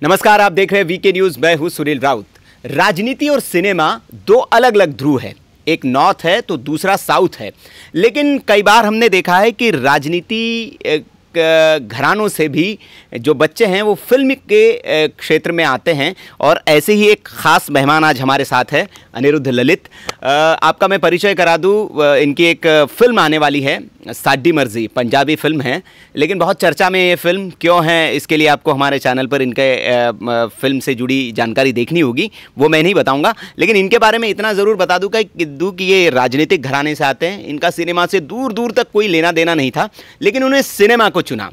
नमस्कार, आप देख रहे हैं वीके न्यूज। मैं हूं सुनील राउत। राजनीति और सिनेमा दो अलग अलग ध्रुव है, एक नॉर्थ है तो दूसरा साउथ है। लेकिन कई बार हमने देखा है कि राजनीति घरानों से भी जो बच्चे हैं वो फिल्म के क्षेत्र में आते हैं, और ऐसे ही एक ख़ास मेहमान आज हमारे साथ है, अनिरुद्ध ललित। आपका मैं परिचय करा दूं, इनकी एक फ़िल्म आने वाली है, साडी मर्जी, पंजाबी फ़िल्म है, लेकिन बहुत चर्चा में ये फ़िल्म क्यों है, इसके लिए आपको हमारे चैनल पर इनके फ़िल्म से जुड़ी जानकारी देखनी होगी, वो मैं नहीं बताऊँगा। लेकिन इनके बारे में इतना ज़रूर बता दूँ कि ये राजनीतिक घराने से आते हैं। इनका सिनेमा से दूर दूर तक कोई लेना देना नहीं था, लेकिन उन्हें सिनेमा को चुना।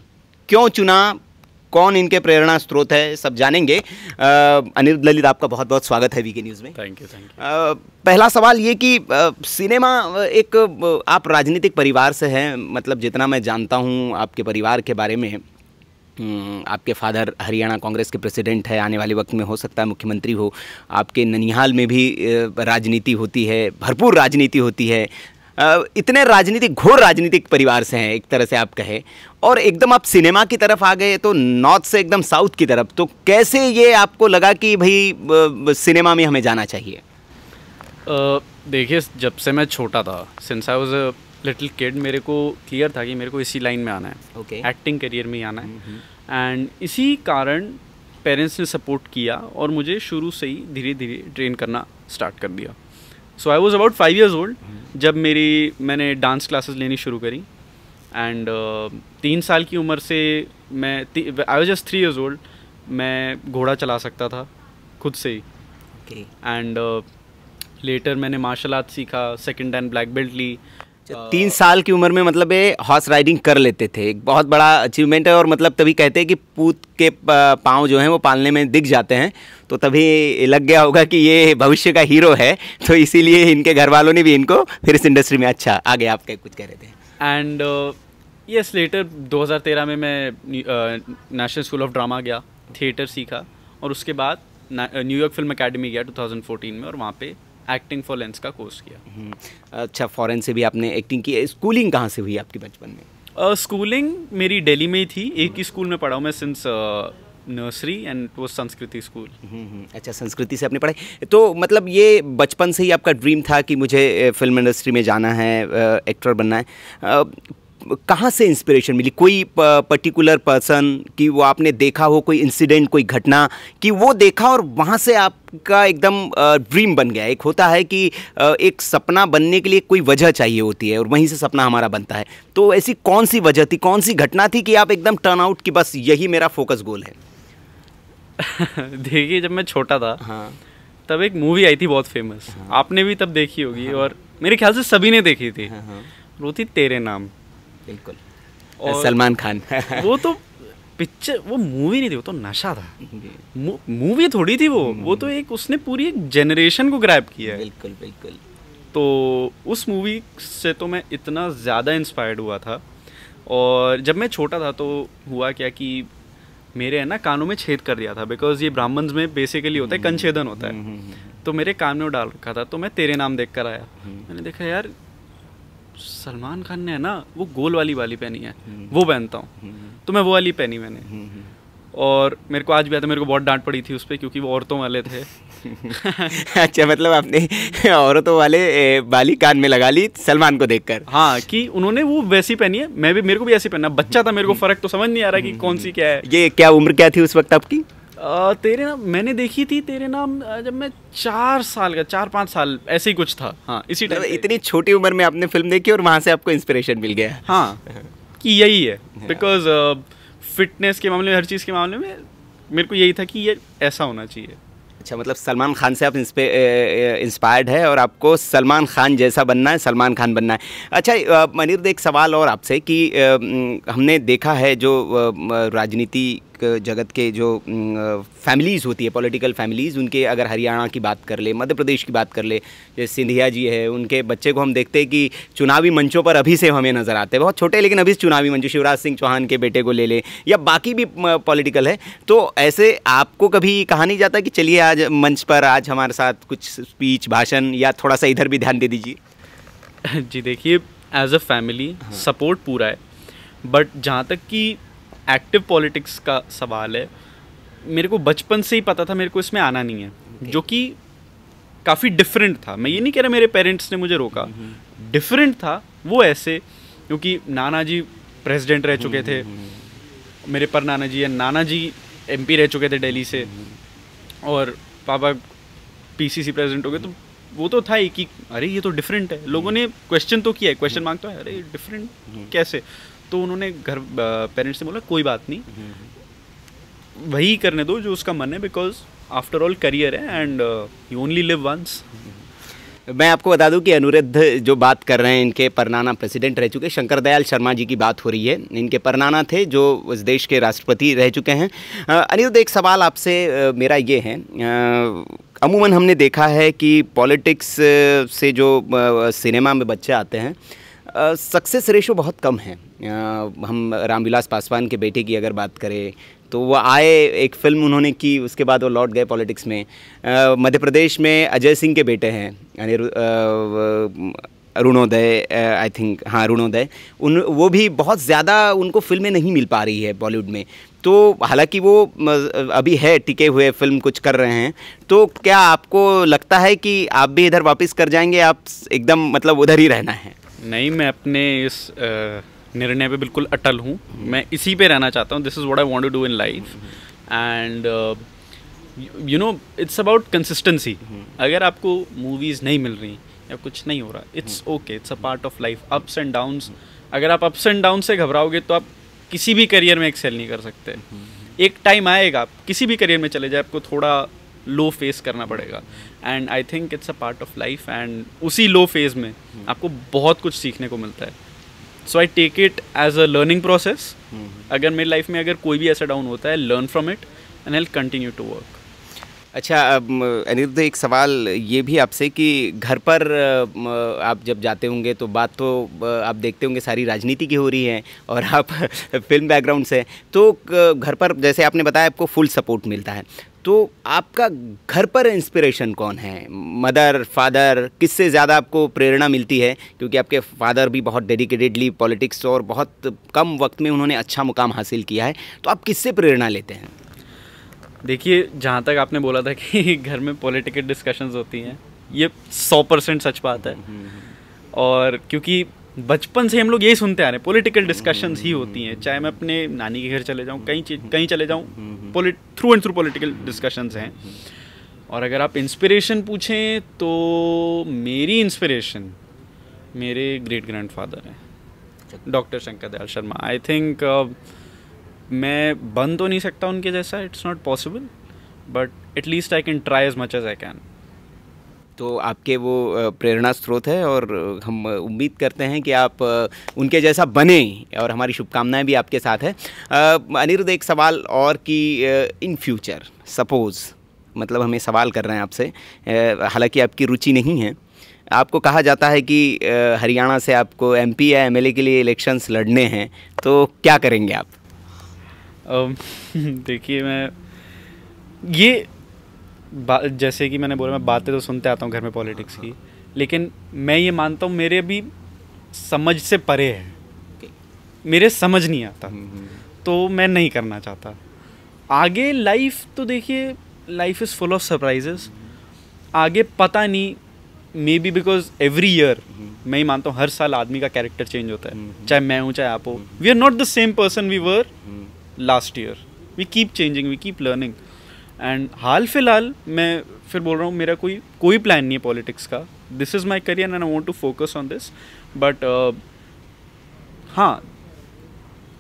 क्यों चुना, कौन इनके प्रेरणा स्रोत है, सब जानेंगे। अनिरुद्ध ललित, आपका बहुत बहुत स्वागत है वीके न्यूज़ में। Thank you. पहला सवाल ये कि सिनेमा एक, आप राजनीतिक परिवार से हैं, मतलब जितना मैं जानता हूँ आपके परिवार के बारे में, आपके फादर हरियाणा कांग्रेस के प्रेसिडेंट है, आने वाले वक्त में हो सकता है मुख्यमंत्री हो। आपके ननिहाल में भी राजनीति होती है, भरपूर राजनीति होती है। इतने राजनीतिक, घोर राजनीतिक परिवार से हैं एक तरह से आप कहें, और एकदम आप सिनेमा की तरफ आ गए, तो नॉर्थ से एकदम साउथ की तरफ। तो कैसे ये आपको लगा कि भाई सिनेमा में हमें जाना चाहिए? देखिए, जब से मैं छोटा था, since I was a little kid, मेरे को क्लियर था कि मेरे को इसी लाइन में आना है, एक्टिंग करियर में ही आना है। एंड इसी कारण पेरेंट्स ने सपोर्ट किया और मुझे शुरू से ही धीरे धीरे ट्रेन करना स्टार्ट कर दिया। So I was about 5 years old जब मैंने डांस क्लासेस लेनी शुरू करी। एंड 3 साल की उम्र से I was just 3 years old, मैं घोड़ा चला सकता था खुद से ही। एंड लेटर मैंने मार्शल आर्ट सीखा, सेकंड एंड ब्लैक बेल्ट ली। 3 साल की उम्र में मतलब ये हॉर्स राइडिंग कर लेते थे, एक बहुत बड़ा अचीवमेंट है। और मतलब तभी कहते हैं कि पूत के पाँव जो हैं वो पालने में दिख जाते हैं, तो तभी लग गया होगा कि ये भविष्य का हीरो है, तो इसीलिए इनके घर वालों ने भी इनको फिर इस इंडस्ट्री में। अच्छा, आगे आप क्या कुछ कह रहे थे? एंड यस, लेटर 2013 में मैं नेशनल स्कूल ऑफ ड्रामा गया, थिएटर सीखा, और उसके बाद न्यूयॉर्क फिल्म अकेडमी गया 2014 में, और वहाँ पे एक्टिंग फॉर लेंस का कोर्स किया। अच्छा, फॉरेन से भी आपने एक्टिंग की। स्कूलिंग कहाँ से हुई आपकी बचपन में? स्कूलिंग मेरी दिल्ली में ही थी, एक ही स्कूल में पढ़ा हूँ मैं सिंस नर्सरी, एंड वो संस्कृति स्कूल। अच्छा, संस्कृति से आपने पढ़ाई। तो मतलब ये बचपन से ही आपका ड्रीम था कि मुझे फिल्म इंडस्ट्री में जाना है, एक्टर बनना है। कहाँ से इंस्पिरेशन मिली? कोई पर्टिकुलर पर्सन कि वो आपने देखा हो, कोई इंसिडेंट, कोई घटना कि वो देखा और वहाँ से आपका एकदम ड्रीम बन गया? एक होता है कि एक सपना बनने के लिए कोई वजह चाहिए होती है, और वहीं से सपना हमारा बनता है। तो ऐसी कौन सी वजह थी, कौन सी घटना थी कि आप एकदम टर्न आउट कि बस यही मेरा फोकस गोल है? देखिए, जब मैं छोटा था, हाँ, तब एक मूवी आई थी बहुत फेमस, हाँ, आपने भी तब देखी होगी, हाँ, और मेरे ख्याल से सभी ने देखी थी, हाँ, वो थी तेरे नाम। बिल्कुल, और सलमान खान। वो तो पिक्चर, वो मूवी नहीं थी, वो तो नशा था। मूवी थोड़ी थी वो तो एक, उसने पूरी एक जनरेशन को ग्रैब किया है। बिल्कुल बिल्कुल। तो उस मूवी से तो मैं इतना ज़्यादा इंस्पायर्ड हुआ था। और जब मैं छोटा था तो हुआ क्या कि मेरे है ना कानों में छेद कर दिया था, बिकॉज ये ब्राह्मण्स में बेसिकली होता है, कंछेदन होता है। तो मेरे कान में वो डाल रखा था, तो मैं तेरे नाम देख कर आया। मैंने देखा यार, सलमान खान ने है ना वो गोल वाली पहनी है, वो पहनता हूँ, तो मैं वो वाली पहनी मैंने। और मेरे को आज भी आता, मेरे को बहुत डांट पड़ी थी उस पर, क्योंकि वो औरतों वाले थे। अच्छा, मतलब आपने औरतों वाले बाली कान में लगा ली सलमान को देखकर? हाँ, कि उन्होंने वो वैसी पहनी है, मेरे को भी ऐसी पहनना। बच्चा था, मेरे को फर्क तो समझ नहीं आ रहा कि कौन सी क्या है। ये क्या उम्र क्या थी उस वक्त आपकी? तेरे नाम मैंने देखी थी, तेरे नाम जब मैं 4 साल का, 4-5 साल ऐसे ही कुछ था। हाँ, इसी टाइम। इतनी छोटी उम्र में आपने फिल्म देखी और वहाँ से आपको इंस्पिरेशन मिल गया? हाँ, कि यही है, बिकॉज फिटनेस के मामले में, हर चीज़ के मामले में मेरे को यही था कि ये ऐसा होना चाहिए। अच्छा, मतलब सलमान खान से आप इंस्पायर्ड है और आपको सलमान खान जैसा बनना है, सलमान खान बनना है। अच्छा अनिरुद्ध, एक सवाल और आपसे कि हमने देखा है जो राजनीति जगत के जो फैमिलीज़ होती है, पॉलिटिकल फैमिलीज़, उनके अगर हरियाणा की बात कर ले, मध्य प्रदेश की बात कर ले, जैसे सिंधिया जी है, उनके बच्चे को हम देखते हैं कि चुनावी मंचों पर अभी से हमें नज़र आते हैं, बहुत छोटे लेकिन अभी चुनावी मंच, शिवराज सिंह चौहान के बेटे को ले ले या बाकी भी पॉलिटिकल है। तो ऐसे आपको कभी कहा नहीं जाता कि चलिए आज मंच पर आज हमारे साथ कुछ स्पीच, भाषण, या थोड़ा सा इधर भी ध्यान दे दीजिए? जी देखिए, एज अ फैमिली सपोर्ट पूरा है, बट जहाँ तक कि एक्टिव पॉलिटिक्स का सवाल है, मेरे को बचपन से ही पता था मेरे को इसमें आना नहीं है, जो कि काफ़ी डिफरेंट था। मैं ये नहीं कह रहा मेरे पेरेंट्स ने मुझे रोका, डिफरेंट था वो ऐसे, क्योंकि नाना जी प्रेसिडेंट रह चुके थे, मेरे पर नाना जी या नाना जी MP रह चुके थे दिल्ली से, और पापा PCC प्रेसिडेंट हो गए, तो वो तो था ही कि अरे ये तो डिफरेंट है। लोगों ने क्वेश्चन तो किया है, क्वेश्चन मार्क तो है, अरे डिफरेंट कैसे। तो उन्होंने घर पेरेंट्स ने बोला कोई बात नहीं, वही करने दो जो उसका मन है, बिकॉज आफ्टर ऑल करियर है and you only live once. मैं आपको बता दूं कि अनिरुद्ध जो बात कर रहे हैं, इनके परनाना प्रेसिडेंट रह चुके शंकर दयाल शर्मा जी की बात हो रही है। इनके परनाना थे जो उस देश के राष्ट्रपति रह चुके हैं। अनिरुद्ध, एक सवाल आपसे मेरा ये है, अमूमन हमने देखा है कि पॉलिटिक्स से जो सिनेमा में बच्चे आते हैं, सक्सेस रेशो बहुत कम है। हम रामविलास पासवान के बेटे की अगर बात करें तो वो आए, एक फ़िल्म उन्होंने की, उसके बाद वो लौट गए पॉलिटिक्स में। मध्य प्रदेश में अजय सिंह के बेटे हैं अरुणोदय, आई थिंक, हाँ अरुणोदय, वो भी बहुत ज़्यादा उनको फिल्में नहीं मिल पा रही है बॉलीवुड में। तो हालांकि वो अभी है टिके हुए, फिल्म कुछ कर रहे हैं, तो क्या आपको लगता है कि आप भी इधर वापस कर जाएंगे, आप एकदम मतलब उधर ही रहना है? नहीं, मैं अपने इस निर्णय पे बिल्कुल अटल हूँ। मैं इसी पे रहना चाहता हूँ। This is what I want to do in life and you know it's about consistency. अगर आपको मूवीज़ नहीं मिल रही या कुछ नहीं हो रहा, it's okay, it's a part of life, ups and downs. अगर आप अप्स एंड डाउन से घबराओगे तो आप किसी भी करियर में एक्सेल नहीं कर सकते। एक टाइम आएगा, आप किसी भी करियर में चले जाए, आपको थोड़ा लो फेस करना पड़ेगा and I think it's a part of life and उसी लो फेज में आपको बहुत कुछ सीखने को मिलता है। So I take it as a learning process. अगर मेरी लाइफ में अगर कोई भी ऐसा डाउन होता है, learn from it and I will continue to work. अच्छा अनिरुद्ध, एक सवाल ये भी आपसे कि घर पर आप जब जाते होंगे तो बात तो आप देखते होंगे सारी राजनीति की हो रही है और आप फिल्म बैकग्राउंड से, तो घर पर जैसे आपने बताया आपको फुल सपोर्ट मिलता है, तो आपका घर पर इंस्पिरेशन कौन है? मदर, फादर, किससे ज़्यादा आपको प्रेरणा मिलती है? क्योंकि आपके फादर भी बहुत डेडिकेटेडली पॉलिटिक्स और बहुत कम वक्त में उन्होंने अच्छा मुकाम हासिल किया है, तो आप किससे प्रेरणा लेते हैं? देखिए, जहाँ तक आपने बोला था कि घर में पॉलिटिकल डिस्कशंस होती हैं, ये 100% सच बात है। और क्योंकि बचपन से हम लोग यही सुनते आ रहे हैं, पॉलिटिकल डिस्कशंस ही होती हैं। चाहे मैं अपने नानी के घर चले जाऊँ, कहीं चले जाऊँ, through and through political discussions हैं। और अगर आप इंस्पिरेशन पूछें तो मेरी इंस्पिरेशन मेरे ग्रेट ग्रैंडफादर हैं, doctor Shankar Dayal Sharma. I think मैं बन तो नहीं सकता उनके जैसा, it's not possible, but at least I can try as much as I can. तो आपके वो प्रेरणा स्रोत है और हम उम्मीद करते हैं कि आप उनके जैसा बने और हमारी शुभकामनाएं भी आपके साथ है। अनिरुद्ध, एक सवाल और कि इन फ्यूचर सपोज़, मतलब हमें सवाल कर रहे हैं आपसे, हालांकि आपकी रुचि नहीं है, आपको कहा जाता है कि हरियाणा से आपको MP या MLA के लिए इलेक्शंस लड़ने हैं, तो क्या करेंगे आप? देखिए, मैं ये जैसे कि मैंने बोला, मैं बातें तो सुनते आता हूँ घर में पॉलिटिक्स की, लेकिन मैं ये मानता हूँ मेरे अभी समझ से परे है, मेरे समझ नहीं आता, तो मैं नहीं करना चाहता आगे। लाइफ तो देखिए, life is full of surprises. आगे पता नहीं, may be because every year मैं ही मानता हूँ हर साल आदमी का कैरेक्टर चेंज होता है, चाहे मैं हूँ चाहे आप हो। We are not the same person we were last year, we keep changing, we keep learning. And हाल फिलहाल मैं फिर बोल रहा हूँ, मेरा कोई प्लान नहीं है पॉलिटिक्स का। This is my career and I want to focus on this. But हाँ,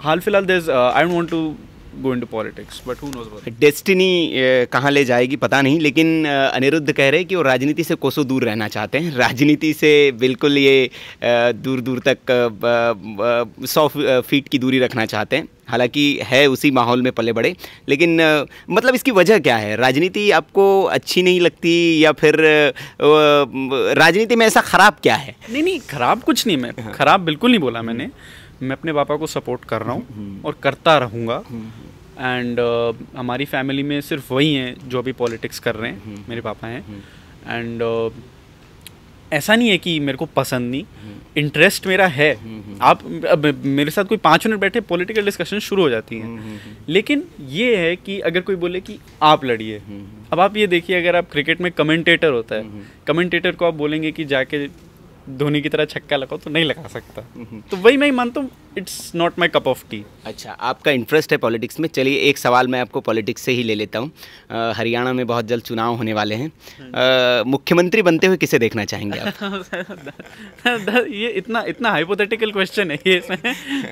हाल फिलहाल I don't want to go into politics, but who knows what destiny कहाँ ले जाएगी पता नहीं, लेकिन अनिरुद्ध कह रहे हैं कि वो राजनीति से कोसों दूर रहना चाहते हैं, राजनीति से बिल्कुल ये दूर दूर तक 100 फीट की दूरी रखना चाहते हैं। हालांकि है उसी माहौल में पले बड़े, लेकिन मतलब इसकी वजह क्या है? राजनीति आपको अच्छी नहीं लगती या फिर राजनीति में ऐसा ख़राब क्या है? नहीं, ख़राब कुछ नहीं, मैं ख़राब बिल्कुल नहीं बोला मैंने। मैं अपने पापा को सपोर्ट कर रहा हूँ और करता रहूँगा। एंड हमारी फैमिली में सिर्फ वही हैं जो अभी पॉलिटिक्स कर रहे हैं, मेरे पापा हैं। एंड ऐसा नहीं है कि मेरे को पसंद नहीं, इंटरेस्ट मेरा है। आप अब मेरे साथ कोई 5 मिनट बैठे, पॉलिटिकल डिस्कशन शुरू हो जाती हैं। लेकिन ये है कि अगर कोई बोले कि आप लड़िए, अब आप ये देखिए, अगर आप क्रिकेट में कमेंटेटर होता है, कमेंटेटर को आप बोलेंगे कि जाके धोनी की तरह छक्का लगाओ, तो नहीं लगा सकता। तो वही मैं मानता हूँ, it's not my cup of T. अच्छा, आपका इंटरेस्ट है पॉलिटिक्स में। चलिए एक सवाल मैं आपको पॉलिटिक्स से ही ले लेता हूँ। हरियाणा में बहुत जल्द चुनाव होने वाले हैं। मुख्यमंत्री बनते हुए किसे देखना चाहेंगे आप? ये इतना हाइपोथेटिकल क्वेश्चन है ये,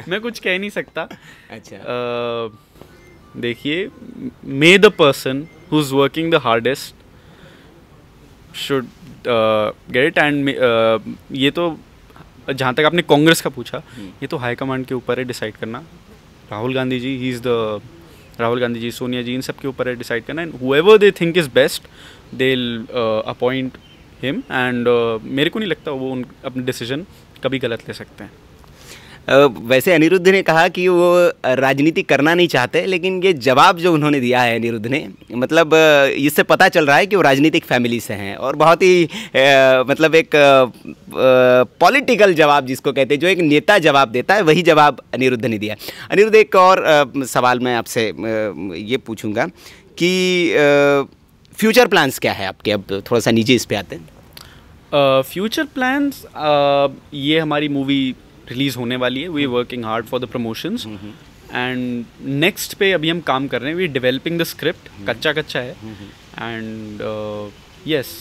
मैं कुछ कह नहीं सकता। अच्छा, देखिए, मे the person who is working the hardest should get and ये तो जहाँ तक आपने कांग्रेस का पूछा, ये तो हाईकमांड के ऊपर है डिसाइड करना। राहुल गांधी जी, राहुल गांधी जी, सोनिया जी, इन सब के ऊपर है डिसाइड करना। And whoever they think is best they will appoint him. And मेरे को नहीं लगता वो अपने डिसीजन कभी गलत ले सकते हैं। वैसे अनिरुद्ध ने कहा कि वो राजनीति करना नहीं चाहते, लेकिन ये जवाब जो उन्होंने दिया है अनिरुद्ध ने, मतलब इससे पता चल रहा है कि वो राजनीतिक फैमिली से हैं, और बहुत ही मतलब एक पॉलिटिकल जवाब जिसको कहते हैं, जो एक नेता जवाब देता है, वही जवाब अनिरुद्ध ने दिया। अनिरुद्ध, एक और सवाल मैं आपसे ये पूछूंगा कि फ्यूचर प्लान्स क्या है आपके? अब थोड़ा सा निजी इस पे आते हैं। फ्यूचर प्लान्स, ये हमारी मूवी रिलीज़ होने वाली है। We are working hard for the promotions, and next पे अभी हम काम कर रहे हैं। वी डेवलपिंग द स्क्रिप्ट, कच्चा है। And yes,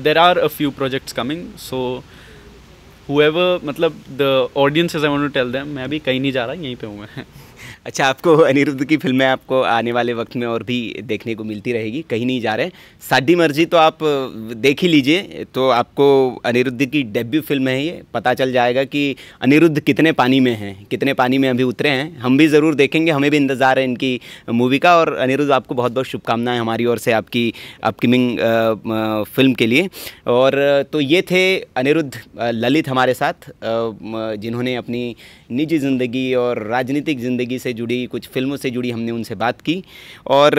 there are a few projects coming, so however, मतलब the audiences, I want to tell them, मैं अभी कहीं नहीं जा रहा, यहीं पे हूँ मैं। अच्छा, आपको अनिरुद्ध की फिल्में आपको आने वाले वक्त में और भी देखने को मिलती रहेगी, कहीं नहीं जा रहे। साडी मर्जी तो आप देख ही लीजिए, तो आपको अनिरुद्ध की डेब्यू फिल्म है ये, पता चल जाएगा कि अनिरुद्ध कितने पानी में हैं, कितने पानी में अभी उतरे हैं। हम भी ज़रूर देखेंगे, हमें भी इंतज़ार है इनकी मूवी का। और अनिरुद्ध, आपको बहुत बहुत शुभकामनाएं हमारी ओर से आपकी अपकमिंग फिल्म के लिए। और तो ये थे अनिरुद्ध ललित हमारे साथ, जिन्होंने अपनी निजी ज़िंदगी और राजनीतिक ज़िंदगी से जुड़ी, कुछ फिल्मों से जुड़ी हमने उनसे बात की। और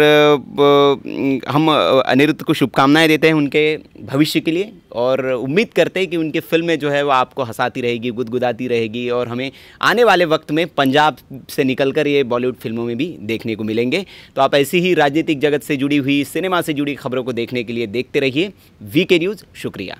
हम अनिरुद्ध को शुभकामनाएं देते हैं उनके भविष्य के लिए, और उम्मीद करते हैं कि उनकी फिल्में जो है वो आपको हंसाती रहेगी, गुदगुदाती रहेगी, और हमें आने वाले वक्त में पंजाब से निकलकर ये बॉलीवुड फिल्मों में भी देखने को मिलेंगे। तो आप ऐसी ही राजनीतिक जगत से जुड़ी हुई, सिनेमा से जुड़ी खबरों को देखने के लिए देखते रहिए VK न्यूज़। शुक्रिया।